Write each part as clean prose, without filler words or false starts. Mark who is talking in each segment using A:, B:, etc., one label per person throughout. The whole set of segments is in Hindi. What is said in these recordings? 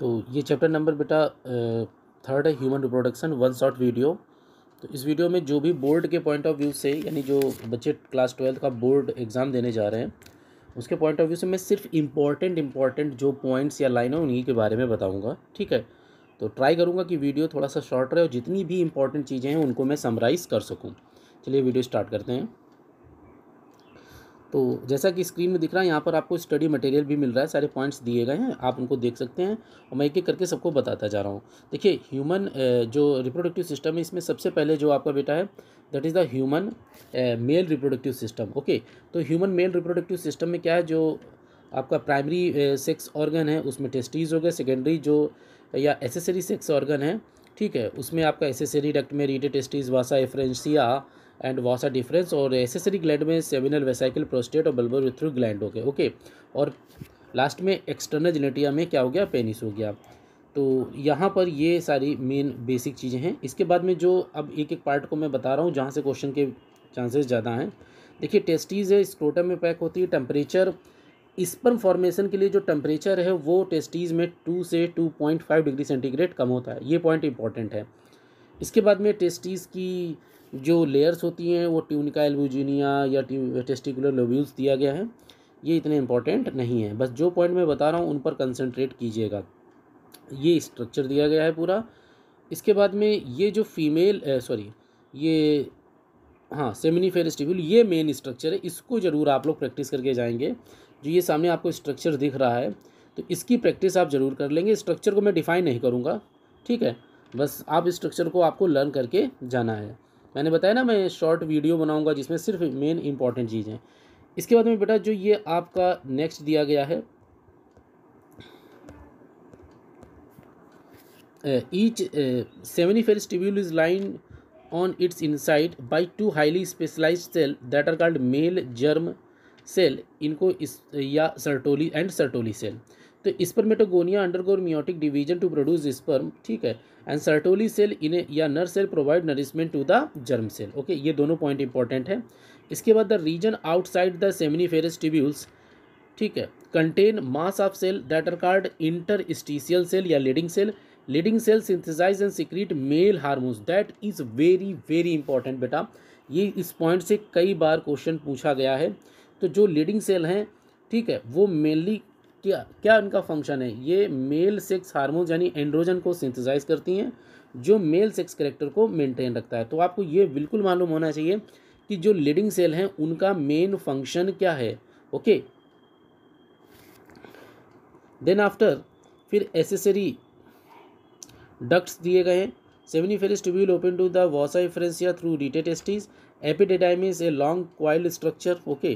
A: तो ये चैप्टर नंबर बेटा थर्ड है, human reproduction, one shot video. तो इस वीडियो में जो भी बोर्ड के पॉइंट ऑफ व्यू से, यानी जो बच्चे क्लास 12 का बोर्ड एग्ज़ाम देने जा रहे हैं उसके पॉइंट ऑफ व्यू से मैं सिर्फ इम्पॉर्टेंट जो पॉइंट्स या लाइन है उन्हीं के बारे में बताऊंगा। ठीक है, तो ट्राई करूंगा कि वीडियो थोड़ा सा शॉर्ट रहे और जितनी भी इंपॉर्टेंट चीज़ें हैं उनको मैं समराइज़ कर सकूं। चलिए वीडियो स्टार्ट करते हैं। तो जैसा कि स्क्रीन में दिख रहा है यहाँ पर आपको स्टडी मटेरियल भी मिल रहा है, सारे पॉइंट्स दिए गए हैं, आप उनको देख सकते हैं और मैं एक एक करके सबको बताता जा रहा हूँ। देखिए, ह्यूमन जो रिप्रोडक्टिव सिस्टम है इसमें सबसे पहले जो आपका बेटा है that is the human male reproductive system. Okay, तो ह्यूमन मेल रिप्रोडक्टिव सिस्टम में क्या है, जो आपका प्राइमरी सेक्स ऑर्गन है उसमें टेस्टिस हो गया, सेकेंडरी जो या एसेसरी सेक्स ऑर्गन है, ठीक है, उसमें आपका एसेसरी डक्ट में rete testis, vasa efferentia and vasa deferens, और एसेसरी ग्लैंड में सेमिनल वेसाइकल प्रोस्टेट और बल्बो यूरेथ्रल ग्लैंड हो गए। ओके, और लास्ट में एक्सटर्नल जेनेटिया में क्या हो गया, पेनिस हो गया। तो यहाँ पर ये सारी मेन बेसिक चीज़ें हैं। इसके बाद में जो अब एक एक पार्ट को मैं बता रहा हूँ जहाँ से क्वेश्चन के चांसेस ज़्यादा हैं। देखिए, टेस्टीज है स्क्रोटम में पैक होती है। टेम्परेचर स्पर्म फॉर्मेशन के लिए जो टेम्परेचर है वो टेस्टीज में 2 से 2.5 डिग्री सेंटीग्रेड कम होता है, ये पॉइंट इंपॉर्टेंट है। इसके बाद में टेस्टीज की जो लेयर्स होती हैं वो ट्यूनिका एल्बुजिनिया या टेस्टिकुलर लोब्यूल्स दिया गया है, ये इतने इंपॉर्टेंट नहीं है। बस जो पॉइंट मैं बता रहा हूँ उन पर कंसंट्रेट कीजिएगा। ये स्ट्रक्चर दिया गया है पूरा। इसके बाद में ये जो फीमेल ये हाँ सेमिनिफेरस ट्यूब्यूल, ये मेन स्ट्रक्चर है, इसको ज़रूर आप लोग प्रैक्टिस करके जाएंगे। जो ये सामने आपको स्ट्रक्चर दिख रहा है तो इसकी प्रैक्टिस आप ज़रूर कर लेंगे। स्ट्रक्चर को मैं डिफाइन नहीं करूँगा, ठीक है, बस आप इस स्ट्रक्चर को आपको लर्न करके जाना है। मैंने बताया ना मैं शॉर्ट वीडियो बनाऊंगा जिसमें सिर्फ मेन इंपॉर्टेंट चीज़ें। इसके बाद में बेटा जो ये आपका नेक्स्ट दिया गया है, each seminiferous tubule is line on its inside by two highly specialized cell that are called male germ cell, इनको इस या सर्टोली एंड सर्टोली सेल। तो spermatogonia undergo meiotic division to produce sperm, ठीक है, एंड सर्टोली सेल इन या nurse cell provide nourishment to the germ cell. Okay, ये दोनों पॉइंट इंपॉर्टेंट है। इसके बाद the region outside the seminiferous tubules, ठीक है, contain mass of cell that are called interstitial cell या Leydig cell. Leydig cell synthesise and secrete male hormones, that is very very important बेटा। ये इस पॉइंट से कई बार क्वेश्चन पूछा गया है। तो जो लीडिंग सेल हैं, ठीक है, वो मेनली क्या क्या इनका फंक्शन है, ये मेल सेक्स हार्मोन्स यानी एंड्रोजन को सिंथेसाइज करती हैं जो मेल सेक्स कैरेक्टर को मेंटेन रखता है। तो आपको ये बिल्कुल मालूम होना चाहिए कि जो लीडिंग सेल हैं उनका मेन फंक्शन क्या है। ओके, देन आफ्टर फिर एसेसरी डक्ट्स दिए गए हैं। Seminiferous tubule open to the vasa efferentia through rete testis. Epididymis a long coiled structure. Okay,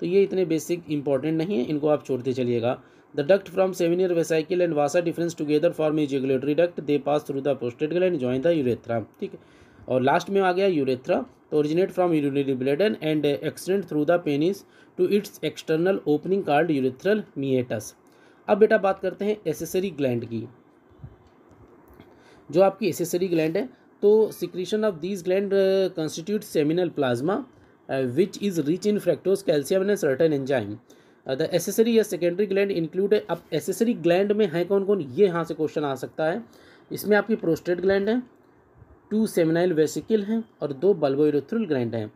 A: तो ये इतने बेसिक इंपॉर्टेंट नहीं है, इनको आप छोड़ते चलिएगा। The duct from seminal vesicle and vasa deferens together form ejaculatory duct, they pass through the prostate gland join the urethra, ठीक है, और लास्ट में आ गया यूरेथ्रा। तो originate from urinary bladder and extend through the penis to its external opening called urethral meatus. अब बेटा बात करते हैं एसेसरी ग्लैंड की। जो आपकी एसेसरी ग्लैंड है, तो secretion of these gland constitute seminal plasma which is rich in fructose calcium and certain enzyme. The accessory या सेकेंडरी ग्लैंड इंक्लूड, अब एसेसरी ग्लैंड में है कौन कौन, ये यहाँ से क्वेश्चन आ सकता है। इसमें आपकी प्रोस्टेट ग्लैंड है, 2 सेमिनाइल वेसिकल हैं और 2 बल्बोयूरेथ्रल ग्लैंड हैं।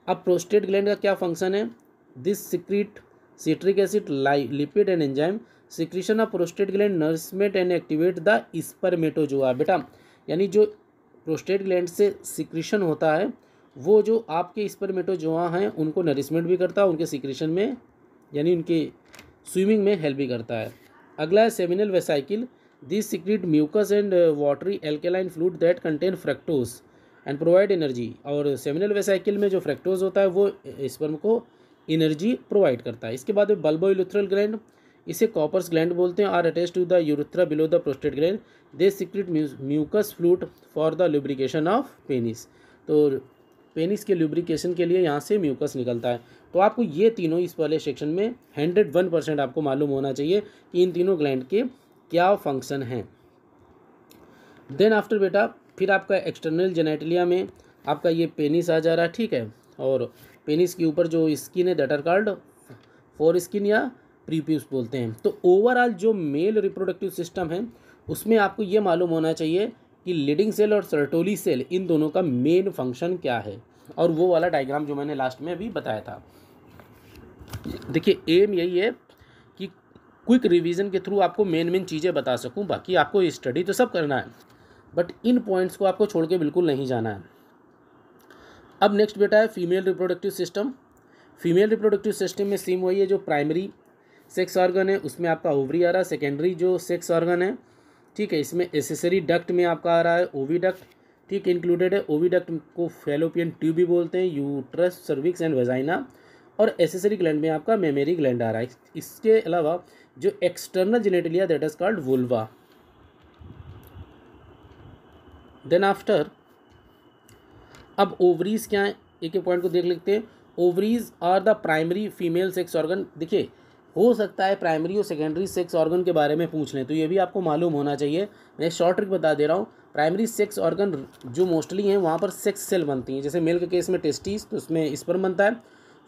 A: अब प्रोस्टेट ग्लैंड का क्या फंक्शन है, this secrete citric acid lipid and enzyme. Secretion of prostate gland nourishment and activate the spermatozoa. बेटा यानी जो प्रोस्टेट ग्लैंड से सिक्रीशन होता है वो जो आपके स्पर्मेटोजोआ हैं उनको नरिशमेंट भी करता है, उनके सिक्रीशन में यानी उनके स्विमिंग में हेल्प भी करता है। अगला है seminal vesicle, this secrete mucus and watery alkaline fluid that contain fructose and provide energy. और सेमिनल वेसाइकिल में जो फ्रैक्टोज होता है वो स्पर्म को एनर्जी प्रोवाइड करता है। इसके बाद में बल्बोयूरेथ्रल ग्लैंड, इसे कॉपर्स ग्लैंड बोलते हैं, are attached to the urethra below the prostate gland, they secrete mucus fluid for the lubrication of penis. तो पेनिस के लुब्रिकेशन के लिए यहाँ से म्यूकस निकलता है। तो आपको ये तीनों इस वाले सेक्शन में 101% आपको मालूम होना चाहिए कि इन तीनों ग्लैंड के क्या फंक्शन हैं। देन आफ्टर बेटा फिर आपका एक्सटर्नल जेनेटिलिया में आपका ये पेनिस आ जा रहा है, ठीक है, और पेनिस के ऊपर जो स्किन है that are called foreskin या प्रीप्यूस बोलते हैं। तो ओवरऑल जो मेल रिप्रोडक्टिव सिस्टम है उसमें आपको ये मालूम होना चाहिए कि लीडिंग सेल और सर्टोली सेल इन दोनों का मेन फंक्शन क्या है, और वो वाला डायग्राम जो मैंने लास्ट में अभी बताया था। देखिए एम यही है कि क्विक रिवीजन के थ्रू आपको मेन चीज़ें बता सकूं, बाकी आपको स्टडी तो सब करना है, बट इन पॉइंट्स को आपको छोड़ के बिल्कुल नहीं जाना है। अब नेक्स्ट बेटा है female reproductive system. Female reproductive system में सेम वही है, जो प्राइमरी सेक्स ऑर्गन है उसमें आपका ओवरी आ रहा है, सेकेंडरी जो सेक्स ऑर्गन है, ठीक है, इसमें एसेसरी डक्ट में आपका आ रहा है ओविडक्ट, ठीक, इंक्लूडेड है। ओविडक्ट को फैलोपियन ट्यूब भी बोलते हैं, यूट्रस, सर्विक्स एंड वेजाइना, और एसेसरी ग्लैंड में आपका मेमरी ग्लैंड आ रहा है। इसके अलावा जो external genitalia that is called vulva. Then after अब ओवरीज क्या है, एक एक पॉइंट को देख लेते हैं। Ovaries are the primary female sex organ. देखिए हो सकता है प्राइमरी और सेकेंडरी सेक्स ऑर्गन के बारे में पूछ लें, तो ये भी आपको मालूम होना चाहिए। मैं शॉर्ट ट्रिक बता दे रहा हूँ। प्राइमरी सेक्स ऑर्गन जो मोस्टली हैं वहाँ पर सेक्स सेल बनती हैं, जैसे मेल के केस में टेस्टिस, तो उसमें स्पर्म बनता है।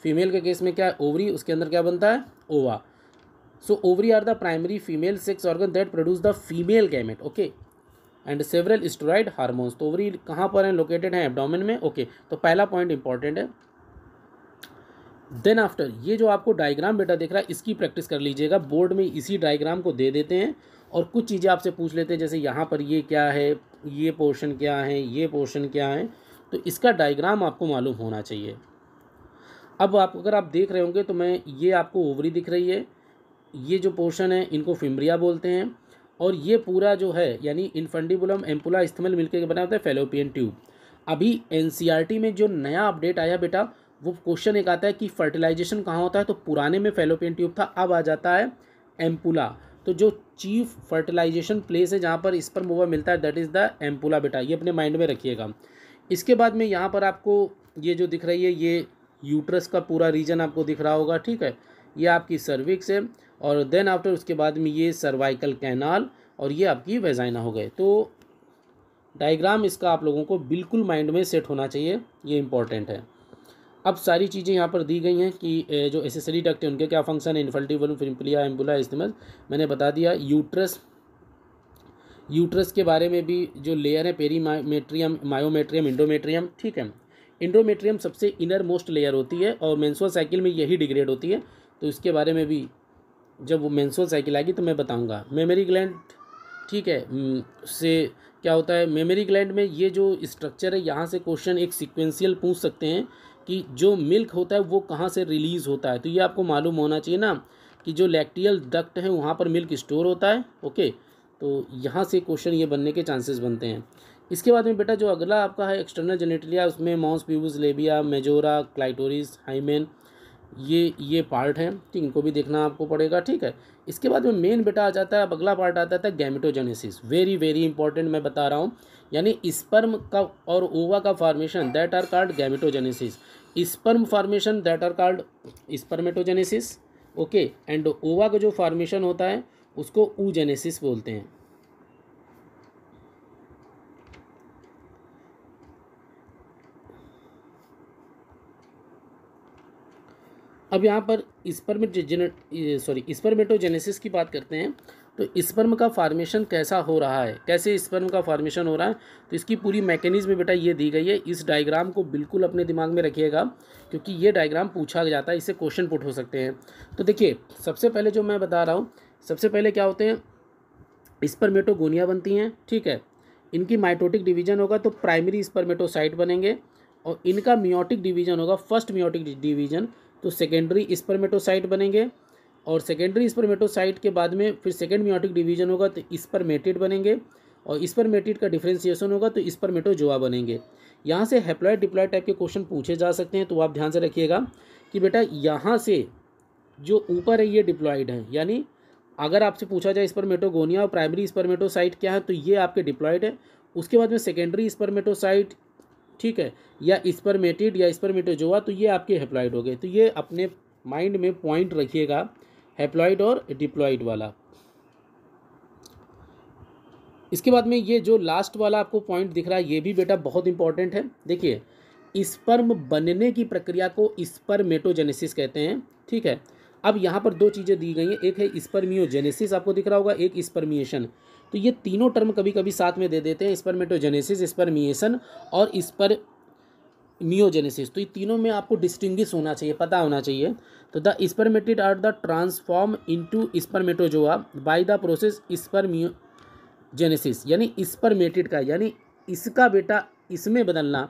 A: फीमेल के केस में क्या है, ओवरी, उसके अंदर क्या बनता है, ova. So ovary are the primary female sex organ that produce the female gamete, okay, and several steroid hormones. तो ओवरी कहाँ पर है, लोकेटेड है एब्डोमेन में, ओके। तो पहला पॉइंट इंपॉर्टेंट है। देन आफ्टर ये जो आपको डायग्राम बेटा दिख रहा है इसकी प्रैक्टिस कर लीजिएगा, बोर्ड में इसी डायग्राम को दे देते हैं और कुछ चीज़ें आपसे पूछ लेते हैं, जैसे यहाँ पर ये क्या है, ये पोर्शन क्या है, ये पोर्शन क्या है, तो इसका डायग्राम आपको मालूम होना चाहिए। अब आप अगर आप देख रहे होंगे तो मैं ये आपको ओवरी दिख रही है, ये जो पोर्शन है इनको फिम्ब्रिया बोलते हैं, और ये पूरा जो है यानी इनफंडिबुलम एम्पुला इस्थमल मिलकर बना होता है फैलोपियन ट्यूब। अभी एनसीईआरटी में जो नया अपडेट आया बेटा, वो क्वेश्चन एक आता है कि फर्टिलाइजेशन कहाँ होता है, तो पुराने में फैलोपियन ट्यूब था, अब आ जाता है एम्पुला। तो जो चीफ फर्टिलाइजेशन प्लेस है जहाँ पर स्पर्म ओवा मिलता है दैट इज़ द एम्पुला बेटा, ये अपने माइंड में रखिएगा। इसके बाद में यहाँ पर आपको ये जो दिख रही है ये यूट्रस का पूरा रीजन आपको दिख रहा होगा, ठीक है, ये आपकी सर्विक्स है, और देन आफ्टर उसके बाद में ये सर्वाइकल कैनाल, और ये आपकी वेजाइना हो गए। तो डायग्राम इसका आप लोगों को बिल्कुल माइंड में सेट होना चाहिए, ये इंपॉर्टेंट है। अब सारी चीज़ें यहाँ पर दी गई हैं कि जो एसेसरी डक्ट है उनके क्या फंक्शन है, इनफंटिबुलम, फिम्प्लिया, एम्बुला, इस्थमस, मैंने बता दिया। यूट्रस के बारे में भी जो लेयर है, पेरीमेट्रियम, मायोमेट्रियम, इंडोमेट्रियम, ठीक है। इंडोमेट्रियम सबसे इनर मोस्ट लेयर होती है और मेंस्ट्रुअल साइकिल में यही डिग्रेड होती है, तो इसके बारे में भी जब वो मेंस्ट्रुअल साइकिल आएगी तो मैं बताऊंगा। मेमरी ग्लैंड, ठीक है, से क्या होता है, मेमरी ग्लैंड में ये जो स्ट्रक्चर है, यहाँ से क्वेश्चन एक सीक्वेंशियल पूछ सकते हैं कि जो मिल्क होता है वो कहाँ से रिलीज़ होता है, तो ये आपको मालूम होना चाहिए ना कि जो लैक्टियल डक्ट है वहाँ पर मिल्क स्टोर होता है, ओके। तो यहाँ से क्वेश्चन ये बनने के चांसेस बनते हैं। इसके बाद में बेटा जो अगला आपका है एक्सटर्नल जेनेटिलिया, उसमें mons, pubis, labia, majora, clitoris, hymen, ये पार्ट हैं, ठीक, इनको भी देखना आपको पड़ेगा, ठीक है। इसके बाद में मेन बेटा आ जाता है, अब अगला पार्ट आता है गैमेटोजेनेसिस, वेरी वेरी इंपॉर्टेंट मैं बता रहा हूँ, यानी स्पर्म का और ओवा का formation that are called gametogenesis, sperm formation that are called spermatogenesis, okay, and ova का जो फॉर्मेशन होता है उसको oogenesis बोलते हैं। अब यहाँ पर स्पर्मेटोजेनेसिस की बात करते हैं, तो स्पर्म का फॉर्मेशन कैसा हो रहा है, कैसे स्पर्म का फॉर्मेशन हो रहा है, तो इसकी पूरी मैकेनिज्म बेटा ये दी गई है। इस डायग्राम को बिल्कुल अपने दिमाग में रखिएगा क्योंकि ये डायग्राम पूछा जाता है, इससे क्वेश्चन पुट हो सकते हैं। तो देखिए सबसे पहले जो मैं बता रहा हूँ, सबसे पहले क्या होते हैं, स्पर्मेटोगोनिया बनती हैं, ठीक है। इनकी माइटोटिक डिवीजन होगा तो प्राइमरी स्पर्मेटोसाइट बनेंगे, और इनका मियोटिक डिवीजन होगा, फर्स्ट मियोटिक डिवीजन, तो सेकेंडरी स्पर्मेटोसाइट बनेंगे, और सेकेंडरी स्पर्मेटोसाइट के बाद में फिर सेकेंड मियोटिक डिवीजन होगा तो स्पर्मेटिड बनेंगे, और स्पर्मेटिड का डिफ्रेंसिएशन होगा तो स्पर्मेटोजोआ बनेंगे। यहाँ से हैप्लॉइड डिप्लॉइड टाइप के क्वेश्चन पूछे जा सकते हैं, तो आप ध्यान से रखिएगा कि बेटा यहाँ से जो ऊपर है ये डिप्लॉइड है, यानी अगर आपसे पूछा जाए स्पर्मेटोगोनिया और प्राइमरी स्पर्मेटोसाइट क्या है तो ये आपके डिप्लॉइड है। उसके बाद में सेकेंडरी स्पर्मेटोसाइट, ठीक है, या स्पर्मेटिड या स्पर्मेटोजोआ, तो ये आपके हैप्लॉइड हो गए। तो ये अपने माइंड में पॉइंट रखिएगा, हैप्लॉइड और डिप्लॉइड वाला। इसके बाद में ये जो लास्ट वाला आपको पॉइंट दिख रहा है ये भी बेटा बहुत इंपॉर्टेंट है। देखिए स्पर्म बनने की प्रक्रिया को स्पर्मेटोजेनेसिस कहते हैं, ठीक है। अब यहाँ पर दो चीज़ें दी गई हैं, एक है स्पर्मियोजेनेसिस आपको दिख रहा होगा, एक स्पर्मिएशन। तो ये तीनों टर्म कभी कभी साथ में दे देते हैं, स्पर्मेटोजेनेसिस, स्पर्मिएशन और स्पर्मियोजेनेसिस। तो ये तीनों में आपको डिस्टिंग्विश होना चाहिए, पता होना चाहिए। तो the spermatid are the transform into spermatozoa by the process spermiogenesis, यानी स्पर्मेटिड का यानी इसका बेटा इसमें बदलना,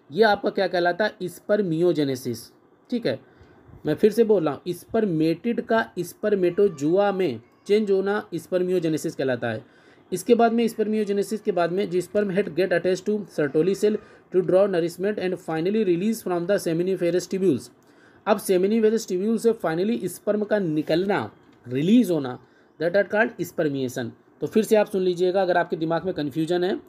A: ये आपका क्या कहलाता है, स्पर्मियोजेनेसिस। ठीक है, मैं फिर से बोल रहा हूँ, स्पर्मेटिड का स्पर्मेटोजुआ में चेंज होना स्पर्मियोजेनेसिस कहलाता है। इसके बाद में स्पर्मियोजेनेसिस के बाद में जो sperm head get attach to Sertoli cell to draw nourishment and finally release from the seminiferous tubules. अब सेमिनिफेरस ट्यूब्यूल से फाइनली स्पर्म का निकलना, रिलीज होना, दैट आर कॉल्ड स्पर्मिएशन। तो फिर से आप सुन लीजिएगा अगर आपके दिमाग में कन्फ्यूजन है।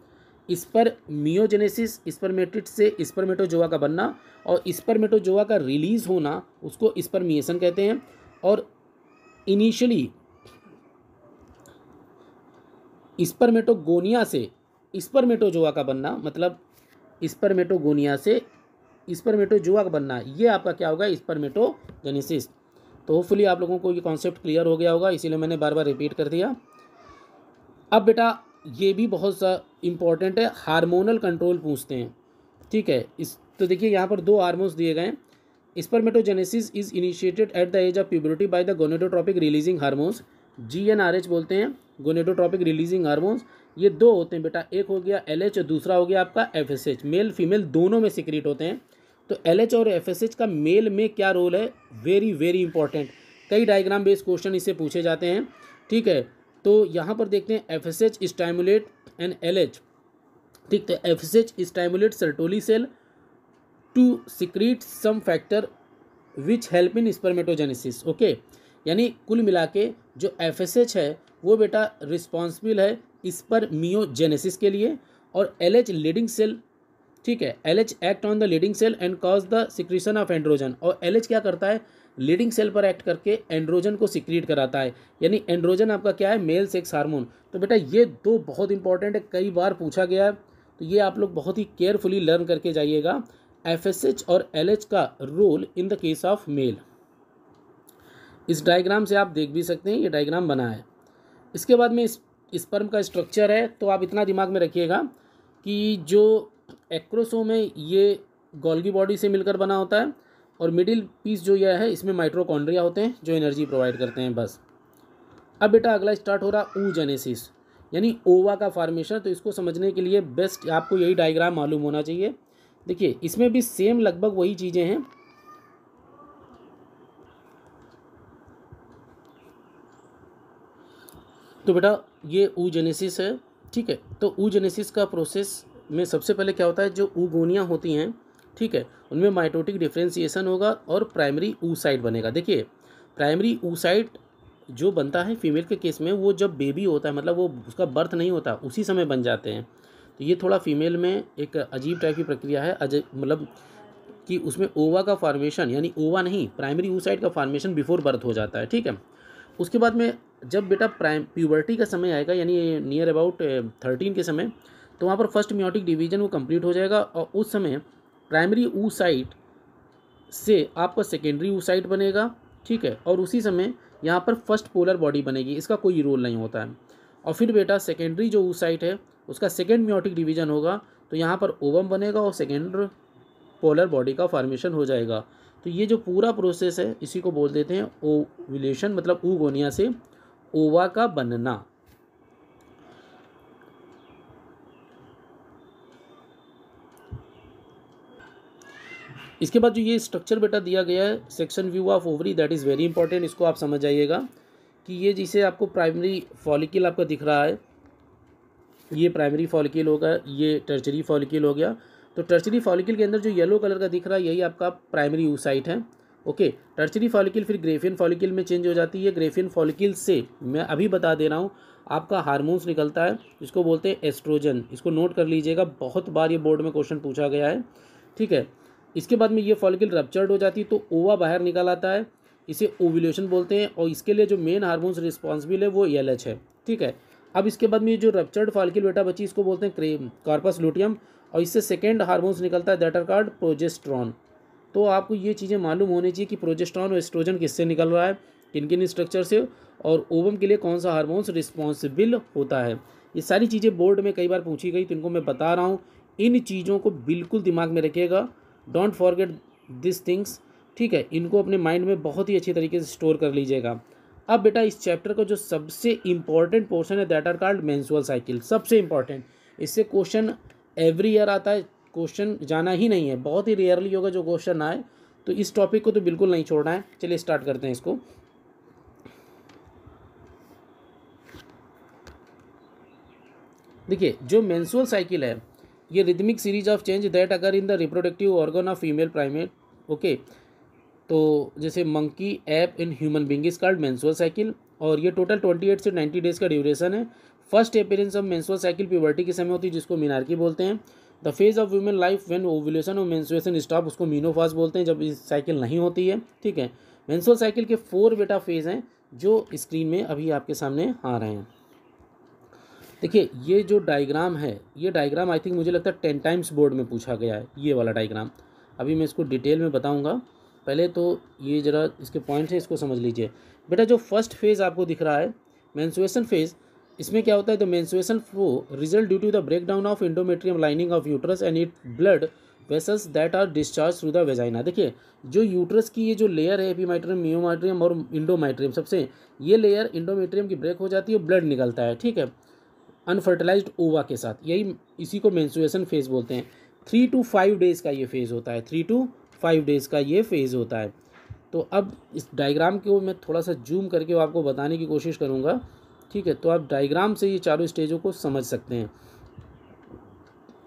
A: स्पर्मियोजेनेसिस, स्पर्मेटिड से स्पर्मेटोजोआ का बनना, और स्पर्मेटोजोआ का रिलीज होना उसको स्पर्मिएशन कहते हैं। और इनिशियली स्पर्मेटोगोनिया से स्पर्मेटोजोआ का बनना, मतलब स्पर्मेटोगोनिया से स्पर्मेटोजोआ का बनना, ये आपका क्या होगा, स्पर्मेटोजेनेसिस। तो होपफुली आप लोगों को ये कॉन्सेप्ट क्लियर हो गया होगा, इसीलिए मैंने बार बार रिपीट कर दिया। अब बेटा ये भी बहुत सा इम्पॉर्टेंट है, हार्मोनल कंट्रोल पूछते हैं। ठीक है, तो देखिए यहाँ पर 2 हार्मोन्स दिए गए हैं। Spermatogenesis is initiated at the age of puberty by the gonadotropic releasing hormones, GnRH बोलते हैं, गोनेडोट्रोपिक रिलीजिंग हार्मोन्स। ये 2 होते हैं बेटा, एक हो गया LH और दूसरा हो गया आपका FSH। मेल फीमेल दोनों में सीक्रेट होते हैं। तो LH और FSH का मेल में क्या रोल है, वेरी वेरी इंपॉर्टेंट। कई डायग्राम बेस्ड क्वेश्चन इससे पूछे जाते हैं। ठीक है, तो यहाँ पर देखते हैं FSH स्टाइमुलेट एंड LH। ठीक, तो FSH stimulate Sertoli cell to secrete some factor which help in spermatogenesis. Okay, यानी कुल मिला के जो FSH है वो बेटा रिस्पॉन्सिबल है स्पर्मियोजेनेसिस के लिए, और LH लीडिंग सेल, ठीक है, LH act on the Leydig cell and cause the secretion of androgen. और LH क्या करता है, लीडिंग सेल पर एक्ट करके एंड्रोजन को सिक्रीट कराता है, यानी एंड्रोजन आपका क्या है, मेल सेक्स हार्मोन। तो बेटा ये 2 बहुत इंपॉर्टेंट है, कई बार पूछा गया है, तो ये आप लोग बहुत ही केयरफुली लर्न करके जाइएगा। FSH और LH का role in the case of male. इस डायग्राम से आप देख भी सकते हैं, ये डायग्राम बना है। इसके बाद में स्पर्म का स्ट्रक्चर है, तो आप इतना दिमाग में रखिएगा कि जो एक्रोसोम है ये गोल्गी बॉडी से मिलकर बना होता है, और मिडिल पीस जो यह है इसमें माइटोकॉन्ड्रिया होते हैं जो एनर्जी प्रोवाइड करते हैं, बस। अब बेटा अगला स्टार्ट हो रहा oogenesis, यानी ओवा का फॉर्मेशन। तो इसको समझने के लिए बेस्ट आपको यही डायग्राम मालूम होना चाहिए। देखिए इसमें भी सेम लगभग वही चीज़ें हैं। तो बेटा ये oogenesis है। ठीक है, तो oogenesis का प्रोसेस में सबसे पहले क्या होता है, जो oogonia होती हैं, ठीक है, उनमें माइटोटिक डिफ्रेंसिएशन होगा और प्राइमरी oocyte बनेगा। देखिए प्राइमरी oocyte जो बनता है फीमेल के केस में, वो जब बेबी होता है, मतलब वो उसका बर्थ नहीं होता, उसी समय बन जाते हैं। तो ये थोड़ा फीमेल में एक अजीब टाइप की प्रक्रिया है, मतलब कि उसमें ओवा का फॉर्मेशन, यानी ओवा नहीं, प्राइमरी oocyte का फॉर्मेशन बिफोर बर्थ हो जाता है। ठीक है, उसके बाद में जब बेटा प्यूबर्टी का समय आएगा, यानी नियर अबाउट 13 के समय, तो वहाँ पर फर्स्ट मियोटिक डिवीजन वो कंप्लीट हो जाएगा, और उस समय प्राइमरी oocyte से आपका सेकेंडरी oocyte बनेगा। ठीक है, और उसी समय यहाँ पर फर्स्ट पोलर बॉडी बनेगी, इसका कोई रोल नहीं होता है। और फिर बेटा सेकेंडरी जो oocyte है उसका सेकेंड मियोटिक डिवीजन होगा, तो यहाँ पर ओवम बनेगा और सेकेंड पोलर बॉडी का फॉर्मेशन हो जाएगा। तो ये जो पूरा प्रोसेस है इसी को बोल देते हैं ओव्यूलेशन, मतलब oogonia से ओवा का बनना। इसके बाद जो ये स्ट्रक्चर बेटा दिया गया है, section view of ovary, that is very important. इसको आप समझ जाइएगा कि ये जिसे आपको प्राइमरी फॉलिकल आपका दिख रहा है, ये प्राइमरी फॉलिकल होगा, ये टर्चरी फॉलिकल हो गया। तो टर्चरी फॉलिकल के अंदर जो येलो कलर का दिख रहा है यही आपका प्राइमरी oocyte है। ओके, टर्चरी फॉलिकल फिर ग्रेफियन फॉलिकल में चेंज हो जाती है। ग्रेफियन फॉलिकल से मैं अभी बता दे रहा हूँ आपका हार्मोन्स निकलता है, इसको बोलते हैं एस्ट्रोजन। इसको नोट कर लीजिएगा, बहुत बार ये बोर्ड में क्वेश्चन पूछा गया है। ठीक है, इसके बाद में ये फॉलिकल रप्चर्ड हो जाती है तो ओवा बाहर निकल आता है, इसे ओव्यूलेशन बोलते हैं, और इसके लिए जो मेन हार्मोन्स रिस्पॉन्सिबल है वो LH है। ठीक है, अब इसके बाद में ये जो रप्चर्ड फॉलिकल बेटा बची, इसको बोलते हैं कॉर्पस लुटियम, और इससे सेकेंड हार्मोन्स निकलता है, दैट आर कॉल्ड प्रोजेस्टेरॉन। तो आपको ये चीज़ें मालूम होनी चाहिए कि प्रोजेस्टेरॉन और एस्ट्रोजन किससे निकल रहा है, किन किन स्ट्रक्चर से, और ओवम के लिए कौन सा हार्मोन्स रिस्पॉन्सिबल होता है। ये सारी चीज़ें बोर्ड में कई बार पूछी गई, तो इनको मैं बता रहा हूँ। इन चीज़ों को बिल्कुल दिमाग में रखिएगा, डोंट फॉरगेट दिस थिंग्स, ठीक है। इनको अपने माइंड में बहुत ही अच्छी तरीके से स्टोर कर लीजिएगा। अब बेटा इस चैप्टर का जो सबसे इम्पॉर्टेंट पोर्शन है that are called menstrual cycle, सबसे इम्पॉर्टेंट। इससे क्वेश्चन एवरी ईयर आता है, क्वेश्चन जाना ही नहीं है, बहुत ही रेयरली होगा जो क्वेश्चन आए, तो इस टॉपिक को तो बिल्कुल नहीं छोड़ना है। चलिए स्टार्ट करते हैं इसको। देखिए जो मेंस्ट्रुअल साइकिल है ये rhythmic series of change that occur in the reproductive organ of female primate, okay. तो जैसे monkey, ape in human being is called menstrual cycle, और ये टोटल 28 से 90 डेज का ड्यूरेशन है। First appearance of menstrual cycle puberty के समय होती है, जिसको मीनार्की बोलते हैं। The phase of women life when ovulation और मेंस्ट्रुएशन स्टॉप, उसको मीनोफाज बोलते हैं, जब इस साइकिल नहीं होती है, ठीक है। मेंस्ट्रुअल साइकिल के 4 बेटा फेज हैं जो स्क्रीन में अभी आपके सामने आ रहे हैं। देखिए ये जो डायग्राम है, ये डायग्राम आई थिंक मुझे लगता है 10 टाइम्स बोर्ड में पूछा गया है, ये वाला डायग्राम। अभी मैं इसको डिटेल में बताऊंगा, पहले तो ये ज़रा इसके पॉइंट्स हैं, इसको समझ लीजिए। बेटा जो फर्स्ट फेज़ आपको दिख रहा है मेंस्ट्रुएशन फेज़, इसमें क्या होता है, the menstruation flow result due to the break down of endometrium lining of uterus and it blood vessels that are discharge through the vagina. देखिए जो यूट्रस की ये जो लेयर है एपीमाइट्रियम, मियोमाइट्रियम और इंडोमाइट्रियम, सबसे ये लेयर इंडोमेट्रियम की ब्रेक हो जाती है, ब्लड निकलता है, ठीक है, अनफर्टिलाइज्ड ओवा के साथ, यही इसी को मेंस्ट्रुएशन फेज़ बोलते हैं। 3 to 5 डेज़ का ये फेज़ होता है, 3 to 5 डेज़ का ये फेज़ होता है। तो अब इस डायग्राम को मैं थोड़ा सा जूम करके आपको बताने की कोशिश करूँगा, ठीक है। तो आप डायग्राम से ये चारों स्टेजों को समझ सकते हैं।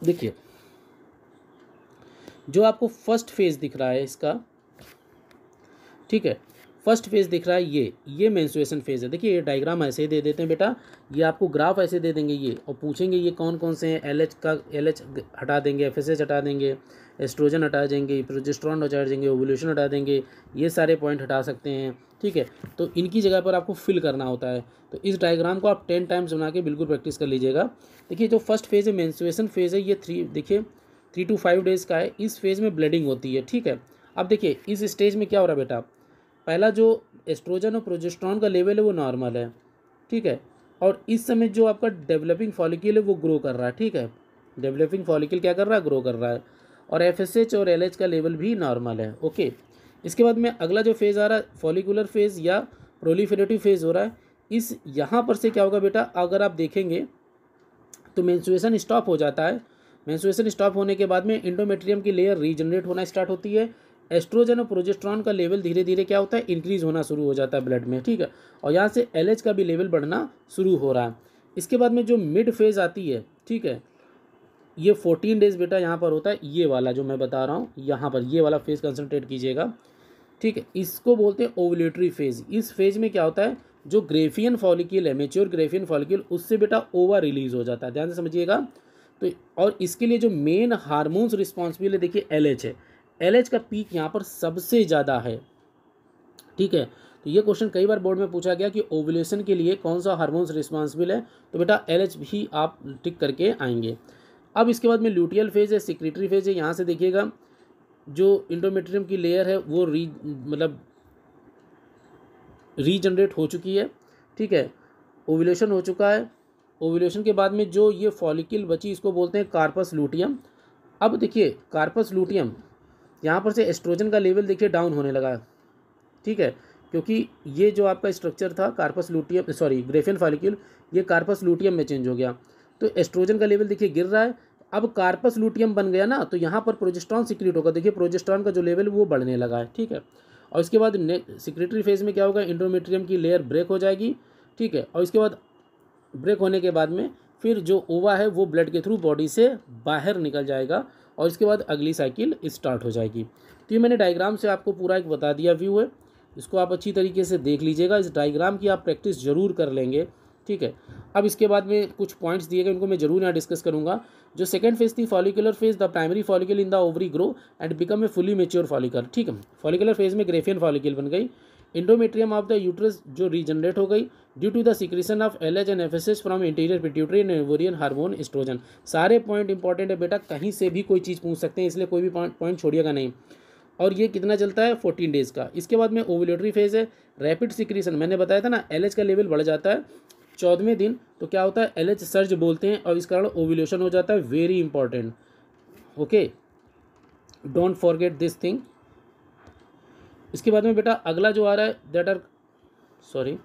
A: देखिए जो आपको फर्स्ट फेज़ दिख रहा है इसका, ठीक है, फर्स्ट फेज़ दिख रहा है ये मेंस्ट्रुएशन फेज़ है। देखिए ये डायग्राम ऐसे ही दे देते हैं बेटा, ये आपको ग्राफ ऐसे दे देंगे ये, और पूछेंगे ये कौन कौन से हैं। एलएच हटा देंगे, एफएसएच हटा देंगे, एस्ट्रोजन हटा देंगे, प्रोजेस्टेरोन हटा देंगे, ओव्यूलेशन हटा देंगे, ये सारे पॉइंट हटा सकते हैं, ठीक है। तो इनकी जगह पर आपको फिल करना होता है। तो इस डायग्राम को आप 10 टाइम्स बना के बिल्कुल प्रैक्टिस कर लीजिएगा। देखिए जो फर्स्ट फेज़ है मेंस्ट्रुएशन फेज़ है, ये 3 to 5 डेज़ का है। इस फेज़ में ब्लीडिंग होती है, ठीक है। अब देखिए इस स्टेज में क्या हो रहा है बेटा, पहला जो एस्ट्रोजन और प्रोजेस्टेरोन का लेवल है वो नॉर्मल है, ठीक है। और इस समय जो आपका डेवलपिंग फॉलिकल है वो ग्रो कर रहा है, ठीक है। डेवलपिंग फॉलिकल क्या कर रहा है, ग्रो कर रहा है। और एफएसएच और एलएच का लेवल भी नॉर्मल है, ओके। इसके बाद में अगला जो फेज़ आ रहा है फॉलिकुलर फेज़ या प्रोलिफरेटिव फेज़ हो रहा है। इस यहाँ पर से क्या होगा बेटा, अगर आप देखेंगे तो मेंस्ट्रुएशन स्टॉप हो जाता है। मेंस्ट्रुएशन स्टॉप होने के बाद में इंडोमेट्रियम की लेयर रीजनरेट होना स्टार्ट होती है। एस्ट्रोजन और प्रोजेस्टेरोन का लेवल धीरे धीरे क्या होता है, इंक्रीज होना शुरू हो जाता है ब्लड में, ठीक है। और यहाँ से एलएच का भी लेवल बढ़ना शुरू हो रहा है। इसके बाद में जो मिड फेज़ आती है, ठीक है, ये 14 डेज़ बेटा यहाँ पर होता है, ये वाला जो मैं बता रहा हूँ, यहाँ पर ये वाला फेज़ कंसंट्रेट कीजिएगा, ठीक है। इसको बोलते हैं ओवुलेटरी फेज़। इस फेज़ में क्या होता है, जो ग्रेफियन फॉलिकल है, मेच्योर ग्रेफियन फॉलिकल, उससे बेटा ओवा रिलीज हो जाता है, ध्यान से समझिएगा। तो और इसके लिए जो मेन हार्मोन्स रिस्पॉन्सिबल है, देखिए एलएच है। एलएच का पीक यहाँ पर सबसे ज़्यादा है, ठीक है। तो ये क्वेश्चन कई बार बोर्ड में पूछा गया कि ओवुलेशन के लिए कौन सा हार्मोन्स रिस्पॉन्सिबल है, तो बेटा एलएच भी आप टिक करके आएंगे। अब इसके बाद में ल्यूटियल फेज़ है, सिक्रेटरी फेज़ है। यहाँ से देखिएगा जो इंडोमेट्रियम की लेयर है वो रीजनरेट हो चुकी है, ठीक है, ओव्यूलेशन हो चुका है। ओव्यूलेशन के बाद में जो ये फॉलिकल बची इसको बोलते हैं कार्पस लूटियम। अब देखिए कार्पस लूटियम, यहाँ पर से एस्ट्रोजन का लेवल देखिए डाउन होने लगा, ठीक है, क्योंकि ये जो आपका स्ट्रक्चर था corpus luteum, sorry Graafian follicle, ये कार्पस लूटियम में चेंज हो गया। तो एस्ट्रोजन का लेवल देखिए गिर रहा है। अब कार्पस लूटियम बन गया ना, तो यहाँ पर प्रोजेस्टेरोन सिक्रीट होगा। देखिए प्रोजेस्टेरोन का जो लेवल वो बढ़ने लगा है, ठीक है। और इसके बाद सिक्रेटरी फेज में क्या होगा, इंडोमेट्रियम की लेयर ब्रेक हो जाएगी, ठीक है। और इसके बाद ब्रेक होने के बाद में फिर जो ओवा है वो ब्लड के थ्रू बॉडी से बाहर निकल जाएगा, और इसके बाद अगली साइकिल स्टार्ट हो जाएगी। तो ये मैंने डायग्राम से आपको पूरा एक बता दिया व्यू है, इसको आप अच्छी तरीके से देख लीजिएगा। इस डायग्राम की आप प्रैक्टिस जरूर कर लेंगे, ठीक है। अब इसके बाद में कुछ पॉइंट्स दिए गए, उनको मैं जरूर यहाँ डिस्कस करूँगा। जो सेकंड फेज थी follicular phase, the primary follicle in the ovary grow and become a fully mature follicle, ठीक है। फॉलिकुलर फेज में ग्रेफियन फॉलिकल बन गई। इंडोमेट्रियम ऑफ द यूट्रस जो रीजनरेट हो गई due to the secretion of LH and FSH from anterior pituitary and ovarian hormone estrogen. सारे पॉइंट इंपॉर्टेंट है बेटा, कहीं से भी कोई चीज़ पूछ सकते हैं, इसलिए कोई भी पॉइंट छोड़िएगा नहीं। और ये कितना चलता है, 14 डेज़ का। इसके बाद में ओवुलेटरी फेज है, रैपिड सिक्रीशन, मैंने बताया था ना एलएच का लेवल बढ़ जाता है, 14वें दिन तो क्या होता है, LH सर्ज बोलते हैं और इस कारण ओव्यूलेशन हो जाता है, very important, okay, don't forget this thing. इसके बाद में बेटा अगला जो आ रहा है दैट आर सॉरी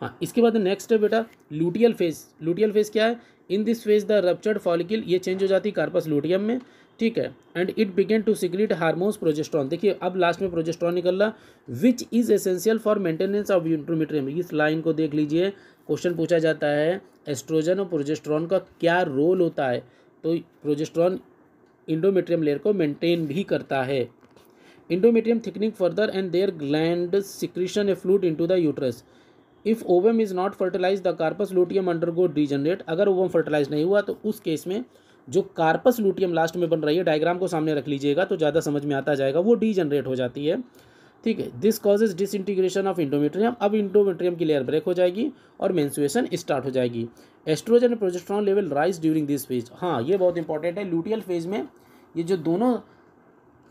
A: हाँ, इसके बाद नेक्स्ट है बेटा लूटियल फेज। लूटियल फेज क्या है, in this phase the ruptured follicle ये चेंज हो जाती है कार्पस लूटियम में, ठीक है, and it begin to secrete hormones progesterone. देखिए अब लास्ट में प्रोजेस्ट्रॉन निकल रहा, which is essential for maintenance of endometrium. इस लाइन को देख लीजिए, क्वेश्चन पूछा जाता है एस्ट्रोजन और प्रोजेस्ट्रॉन का क्या रोल होता है, तो प्रोजेस्ट्रॉन इंडोमेट्रियम लेयर को मेंटेन भी करता है। Endometrium thickening further and their gland secretion a fluid into the uterus. If ovum is not fertilize the corpus luteum undergo degenerate. अगर ओवम फर्टिलाइज नहीं हुआ तो उस केस में जो कार्पस लूटियम लास्ट में बन रही है, डायग्राम को सामने रख लीजिएगा तो ज़्यादा समझ में आता जाएगा, वो डीजनरेट हो जाती है, ठीक है। This causes disintegration of endometrium. अब इंडोमेट्रियम की लेयर ब्रेक हो जाएगी और मेंस्ट्रुएशन स्टार्ट हो जाएगी। Estrogen and progesterone level rise during this phase. हाँ, ये बहुत इंपॉर्टेंट है, लूटियल फेज में ये जो दोनों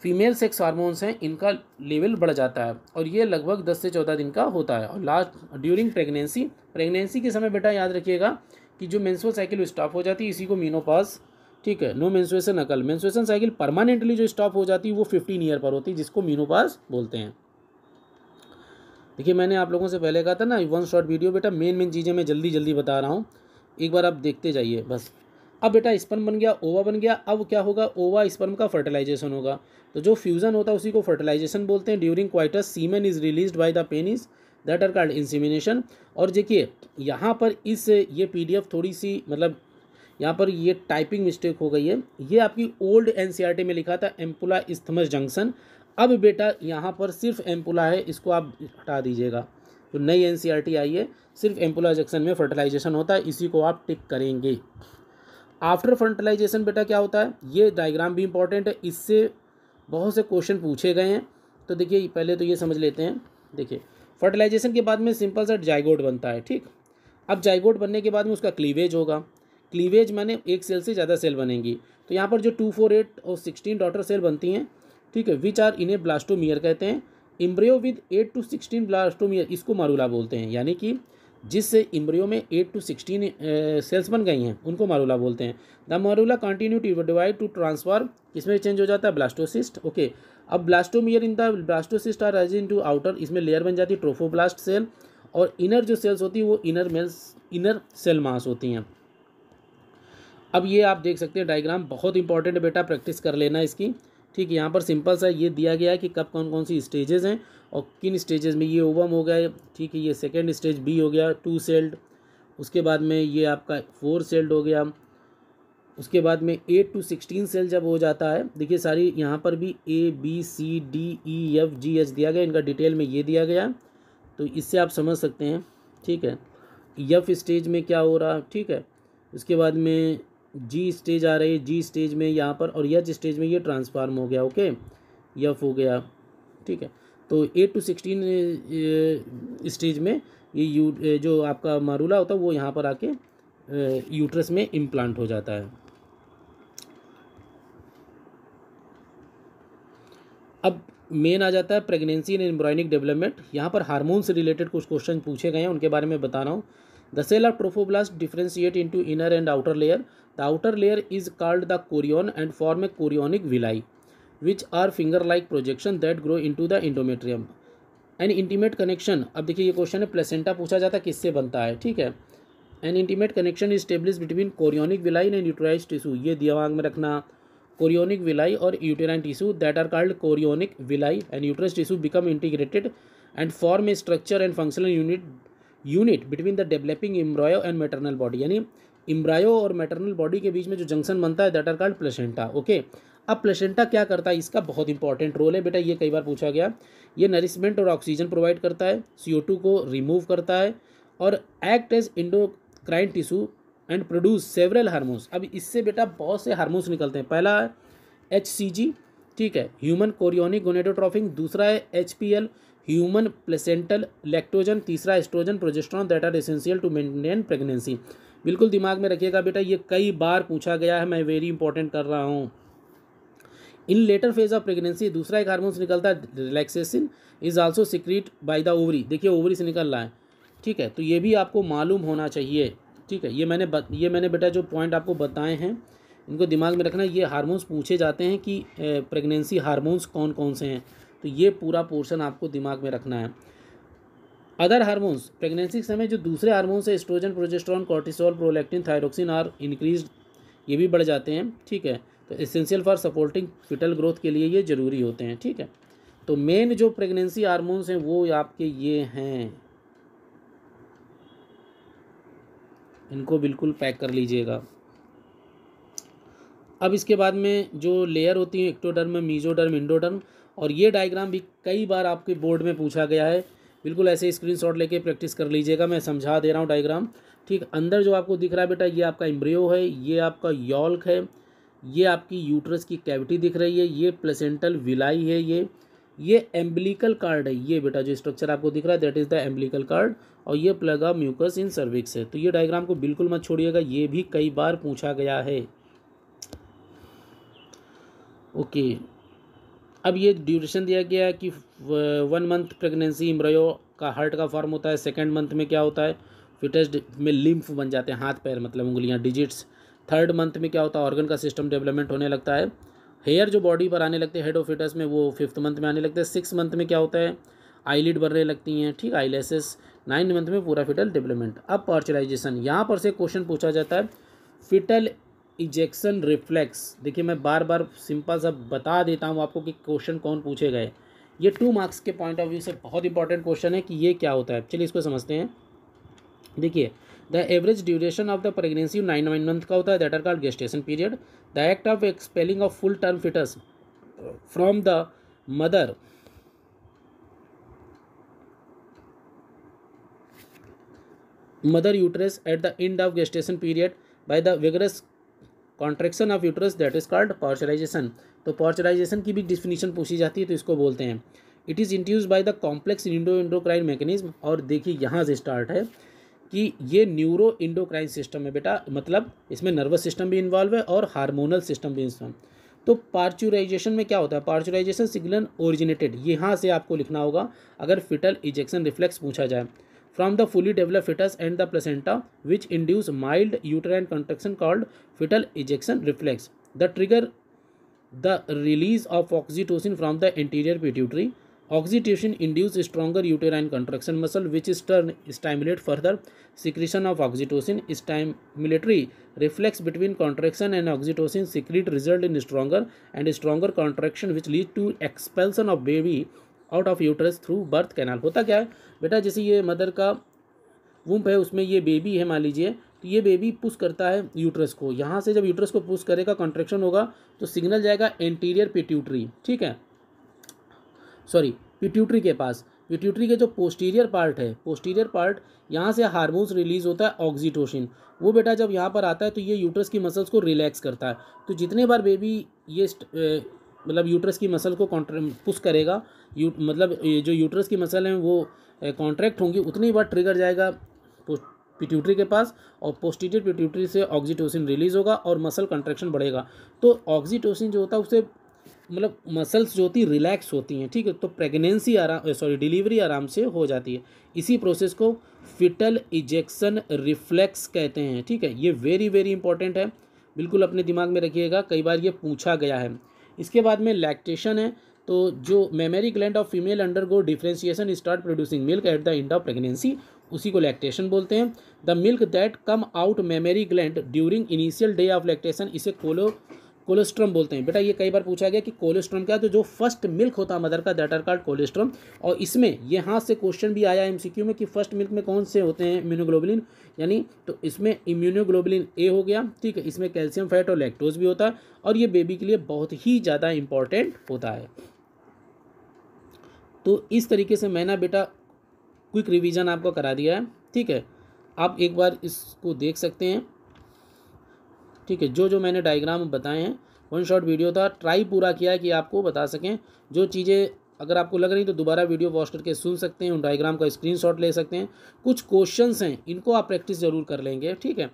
A: फीमेल सेक्स हार्मोन्स हैं इनका लेवल बढ़ जाता है और ये लगभग 10 से 14 दिन का होता है। और लास्ट ड्यूरिंग प्रेगनेंसी, प्रेगनेंसी के समय बेटा याद रखिएगा कि जो मेंस्ट्रुअल साइकिल स्टॉप हो जाती है इसी को मीनोपॉज, ठीक है, नो मेंस्ट्रुएशन अकल। मेंस्ट्रुएशन साइकिल परमानेंटली जो स्टॉप हो जाती है वो 15 ईयर पर होती है, जिसको मीनोपॉज बोलते हैं। देखिए मैंने आप लोगों से पहले कहा था ना वन शॉर्ट वीडियो, बेटा मेन चीज़ें मैं जल्दी जल्दी बता रहा हूँ, एक बार आप देखते जाइए बस। अब बेटा स्पर्म बन गया, ओवा बन गया, अब क्या होगा, ओवा स्पर्म का फर्टिलाइजेशन होगा। तो जो फ्यूजन होता है उसी को फर्टिलाइजेशन बोलते हैं। During coitus semen is released by the penis that are called insemination. और देखिए यहाँ पर इस ये PDF थोड़ी सी मतलब यहाँ पर ये टाइपिंग मिस्टेक हो गई है, ये आपकी ओल्ड NCERT में लिखा था एम्पुला इस्थमस जंक्शन, अब बेटा यहाँ पर सिर्फ एम्पुला है, इसको आप हटा दीजिएगा। तो नई NCERT आई है, सिर्फ एम्पुला जंक्शन में फर्टिलाइजेशन होता है, इसी को आप टिक करेंगे। आफ्टर फर्टिलाइजेशन बेटा क्या होता है, ये डायग्राम भी इंपॉर्टेंट है, इससे बहुत से क्वेश्चन पूछे गए हैं। तो देखिए पहले तो ये समझ लेते हैं। देखिए फर्टिलाइजेशन के बाद में सिंपल सा जाइगोट बनता है, ठीक। अब जाइगोट बनने के बाद में उसका क्लीवेज होगा। क्लीवेज माने एक सेल से ज़्यादा सेल बनेंगी। तो यहाँ पर जो 2, 4, 8 और 16 डॉटर सेल बनती हैं, ठीक है, विच आर इन्हें ब्लास्टोमियर कहते हैं। इम्ब्रियो विद 8 to 16 ब्लास्टोमियर, इसको मारूला बोलते हैं, यानी कि जिस इम्ब्रियो में 8 to 16 सेल्स बन गई हैं उनको मारूला बोलते हैं। The morula continue to divide to transfer, इसमें चेंज हो जाता है ब्लास्टोसिस्ट, ओके। अब blastomere in the blastocyst are rise into outer, इसमें लेयर बन जाती है ट्रोफोब्लास्ट सेल, और इनर जो सेल्स होती है वो इनर सेल मास होती हैं। अब ये आप देख सकते हैं डायग्राम बहुत इंपॉर्टेंट है बेटा, प्रैक्टिस कर लेना इसकी, ठीक है। यहाँ पर सिंपल सा ये दिया गया है कि कब कौन कौन सी स्टेजेस हैं और किन स्टेजेस में। ये ओवम हो गया, ठीक है, ये सेकेंड स्टेज B हो गया 2 सेल्ड, उसके बाद में ये आपका 4 सेल्ड हो गया, उसके बाद में 8 to 16 सेल जब हो जाता है, देखिए सारी यहाँ पर भी A B C D E F G H दिया गया, इनका डिटेल में ये दिया गया, तो इससे आप समझ सकते हैं, ठीक है। F स्टेज में क्या हो रहा है, ठीक है, उसके बाद में G स्टेज आ रही है, G स्टेज में यहाँ पर, और H स्टेज में ये ट्रांसफार्म हो गया, ओके, F हो गया, ठीक है। तो 8 to 16 स्टेज में ये जो आपका मारूला होता है वो यहाँ पर आके यूट्रस में इम्प्लांट हो जाता है। अब मेन आ जाता है प्रेगनेंसी एंड एम्ब्रायनिक डेवलपमेंट। यहाँ पर हार्मोन से रिलेटेड कुछ क्वेश्चन पूछे गए हैं, उनके बारे में बता रहा हूँ। The cell of trophoblast differentiate into inner and outer layer. The outer layer is called the chorion and form a chorionic villi which are finger like projection that grow into the endometrium. An intimate connection, अब देखिए ये क्वेश्चन है प्लेसेंटा पूछा जाता है किससे बनता है, ठीक है। An intimate connection is establish between chorionic villi and uterine tissue, ये दिमाग में रखना, कोरियोनिक विलाई और uterine tissue that are called chorionic villi and uterus tissue become integrated and form a structure and functional unit between the developing embryo and maternal body, यानी एम्ब्रायो और मैटरनल बॉडी के बीच में जो जंक्शन बनता है that are called placenta, okay. अब प्लेसेंटा क्या करता है, इसका बहुत इंपॉर्टेंट रोल है बेटा, ये कई बार पूछा गया। ये नरिशमेंट और ऑक्सीजन प्रोवाइड करता है, CO2 को रिमूव करता है और act as endocrine tissue and produce several hormones. अब इससे बेटा बहुत से हार्मोन्स निकलते हैं। पहला है HCG, ठीक है, ह्यूमन कोरियोनिक गोनेडोट्रोपिन। दूसरा है HPL, ह्यूमन प्लेसेंटल लैक्टोजन। तीसरा estrogen progesterone that are essential to maintain pregnancy. बिल्कुल दिमाग में रखिएगा बेटा, ये कई बार पूछा गया है, मैं वेरी इंपॉर्टेंट कर रहा हूँ। इन लेटर फेज ऑफ प्रेगनेंसी दूसरा एक हार्मोन्स निकलता है relaxation, is also secrete by the ovary. देखिए ओवरी से निकल रहा है, ठीक है, तो ये भी आपको मालूम होना चाहिए, ठीक है। ये मैंने बेटा जो पॉइंट आपको बताए हैं इनको दिमाग में रखना। ये हार्मोन्स पूछे जाते हैं कि प्रेगनेंसी हार्मोन्स कौन कौन से हैं, तो ये पूरा पोर्शन आपको दिमाग में रखना है। अदर हार्मोन्स, प्रेगनेंसी के समय जो दूसरे हार्मोन्स है estrogen, progesterone, cortisol, prolactin, thyroxine are increase, ये भी बढ़ जाते हैं, ठीक है। तो essential for supporting foetal growth के लिए ये ज़रूरी होते हैं, ठीक है। तो मेन जो प्रेगनेंसी हार्मोन्स हैं वो आपके ये हैं, इनको बिल्कुल पैक कर लीजिएगा। अब इसके बाद में जो लेयर होती है एक्टोडर्म, मीजोडर्म, इंडोडर्म, और ये डायग्राम भी कई बार आपके बोर्ड में पूछा गया है। बिल्कुल ऐसे स्क्रीनशॉट लेके प्रैक्टिस कर लीजिएगा, मैं समझा दे रहा हूँ डायग्राम, ठीक। अंदर जो आपको दिख रहा है बेटा ये आपका एम्ब्रियो है, ये आपका यॉल्क है, ये आपकी यूट्रस की कैविटी दिख रही है, ये प्लेसेंटल विलाई है, ये एम्बिलिकल कार्ड है, ये बेटा जो स्ट्रक्चर आपको दिख रहा है that is the umbilical cord, और ये plug of mucus in cervix है। तो ये डायग्राम को बिल्कुल मत छोड़िएगा, ये भी कई बार पूछा गया है। ओके, अब ये ड्यूरेशन दिया गया है कि 1 मंथ प्रेगनेंसी एम्ब्रियो का हार्ट का फॉर्म होता है, सेकेंड मंथ में क्या होता है फिटस में लिम्फ बन जाते हैं, हाथ पैर मतलब उंगलियां, डिजिट्स। थर्ड मंथ में क्या होता है ऑर्गन का सिस्टम डेवलपमेंट होने लगता है, हेयर जो बॉडी पर आने लगते हैं हेड ऑफ फिटस में वो 5th मंथ में आने लगते हैं। 6th मंथ में क्या होता है आईलिड बनने लगती हैं, ठीक, आईलेसेस। 9th मंथ में पूरा फिटल डेवलपमेंट। अब पार्चुलाइजेशन, यहाँ पर से क्वेश्चन पूछा जाता है फिटल इजेक्शन रिफ्लेक्स। देखिए मैं बार बार सिंपल सा बता देता हूँ आपको कि क्वेश्चन कौन पूछे गए। ये 2 मार्क्स के पॉइंट ऑफ व्यू से बहुत इंपॉर्टेंट क्वेश्चन है कि ये क्या होता है। चलिए इसको समझते हैं। देखिए the average duration of the pregnancy 9 month का होता है, that are called gestation period. The act of expelling of full term foetus from the mother uterus at the end of gestation period by the vigorous contraction of uterus that is called parturition. तो पार्चुलाइजेशन की भी डिफिनीशन पूछी जाती है, तो इसको बोलते हैं it is induced by the complex endocrine mechanism. और देखिए यहाँ से स्टार्ट है कि ये न्यूरो इंडोक्राइन सिस्टम है बेटा, मतलब इसमें नर्वस सिस्टम भी इन्वॉल्व है और हार्मोनल सिस्टम भी इन्वॉल्व। तो पार्चुराइजेशन में क्या होता है, पार्चुराइजेशन सिग्नल ओरिजिनेटेड, यहाँ से आपको लिखना होगा अगर फिटल इजेक्शन रिफ्लेक्स पूछा जाए, from the fully developed fetus and the placenta which induce mild uterine contraction called fetal ejection reflex. The trigger the release of oxytocin from the anterior pituitary. Oxytocin induce stronger uterine contraction muscle which is turn stimulate further secretion of oxytocin. Stimulatory reflex between contraction and oxytocin secrete result in stronger contraction which lead to expulsion of baby out of uterus through birth canal. होता क्या है बेटा, जैसे ये मदर का वूम्प है उसमें ये बेबी है मान लीजिए, तो ये बेबी पुश करता है यूट्रस को, यहाँ से जब यूट्रस को पुश करेगा कॉन्ट्रैक्शन होगा तो सिग्नल जाएगा एंटीरियर पिट्यूटरी, ठीक है, सॉरी पिट्यूटरी के पास। पिट्यूटरी के जो पोस्टीरियर पार्ट है, पोस्टीरियर पार्ट यहाँ से हार्मोन्स रिलीज होता है ऑक्सीटोसिन, वो बेटा जब यहाँ पर आता है तो ये यूट्रस की मसल्स को रिलैक्स करता है। तो जितने बार बेबी ये मतलब यूट्रस की मसल को पुश करेगा, मतलब जो यूट्रस की मसल हैं वो कॉन्ट्रैक्ट होंगी, उतनी बार ट्रिगर जाएगा पिट्यूटरी के पास और पोस्टीरियर पिट्यूटरी से ऑक्सीटोसिन रिलीज होगा और मसल कंट्रैक्शन बढ़ेगा। तो ऑक्सीटोसिन जो होता है उससे मतलब मसल्स जो होती रिलैक्स होती हैं, ठीक है, तो प्रेगनेंसी डिलीवरी आराम से हो जाती है। इसी प्रोसेस को फिटल इजेक्शन रिफ्लेक्स कहते हैं, ठीक है। ये वेरी वेरी इंपॉर्टेंट है, बिल्कुल अपने दिमाग में रखिएगा, कई बार ये पूछा गया है। इसके बाद में लैक्टेशन है, तो जो mammary gland of female undergo differentiation start producing milk eight the end of pregnancy, उसी को लैक्टेशन बोलते हैं। The milk that come out mammary gland during initial day of lactation इसे कोलेस्ट्रम बोलते हैं। बेटा ये कई बार पूछा गया कि कोलेस्ट्रम क्या है, तो जो फर्स्ट मिल्क होता है मदर का दैट आर कॉल्ड कोलेस्ट्रम। और इसमें यहाँ से क्वेश्चन भी आया एमसीक्यू में कि फर्स्ट मिल्क में कौन से होते हैं इम्यूनोग्लोबुलिन, यानी तो इसमें इम्यूनोग्लोबुलिन ए हो गया, ठीक है। इसमें कैल्शियम फैट और लैक्टोज भी होता है और ये बेबी के लिए बहुत ही ज़्यादा इंपॉर्टेंट होता है। तो इस तरीके से मैंने बेटा क्विक रिवीजन आपको करा दिया है, ठीक है। आप एक बार इसको देख सकते हैं, ठीक है। जो जो मैंने डायग्राम बताए हैं 1 शॉर्ट वीडियो था, ट्राई पूरा किया है कि आपको बता सकें। जो चीज़ें अगर आपको लग रही तो दोबारा वीडियो वॉच करके सुन सकते हैं, उन डायग्राम का स्क्रीनशॉट ले सकते हैं। कुछ क्वेश्चंस हैं इनको आप प्रैक्टिस ज़रूर कर लेंगे, ठीक है।